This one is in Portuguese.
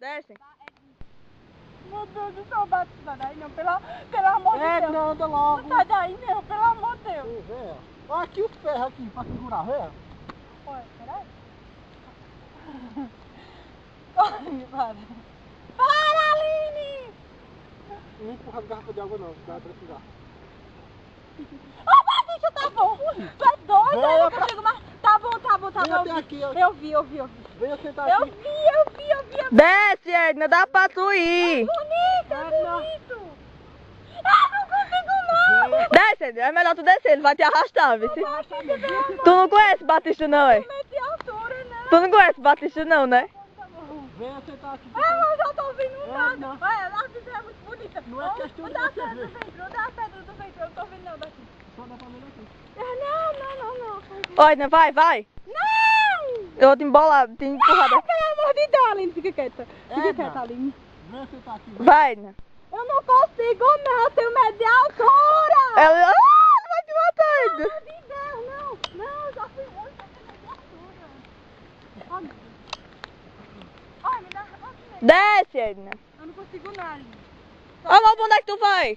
Desce. Meu Deus do céu, bate isso daí não, pelo amor de Deus. Não, anda logo. Não sai daí não, pelo amor de Deus. Ô, velho. Olha aqui os ferros aqui pra segurar, velho. Olha, peraí. Para. Para, Aline! Não empurra as garrafas de água não, vai precisar. Ô, bicho, tá bom. Tu é doido, Venha eu não pra- consigo mais. Tá bom. Vem Eu até vi. aqui, ó. Eu vi. Venha sentar Eu aqui. vi. Desce, Edna, dá pra tu ir. Bonito, Edna. bonito. Ah, não consigo não. Desce, Edna, é melhor tu descer, ele vai te arrastar, viu? Arrasta mesmo. Venha sentar- Tu não conhece Batista não, é? Não mete altura, não. Tu não conhece Batista não, né? Venha sentar aqui. Ah, eu já tô ouvindo nada. Não. Olha, a vida é muito bonita. Não é questão de Dá a você pedra ver. do ventre, não dá a pedra do ventre. Eu não tô ouvindo nada aqui. Só dá pra ver daqui. Não. Ó, Edna, vai. Não! Eu vou te embolar, te empurrar. Ah, pelo amor de Deus, Aline, fica quieta. Fica Edna. quieta, Aline. Venha sentar aqui. Vai, Edna. Eu não consigo não, eu tenho medo de altura. Ela vai te matar, Edna. Pelo amor de Deus, não. Eu já fui muito, eu tenho medo de altura. Oh, meu Deus. Ai, me dá... Desce, Edna. Eu não consigo não, Aline. Olha lá pra onde é que tu vai.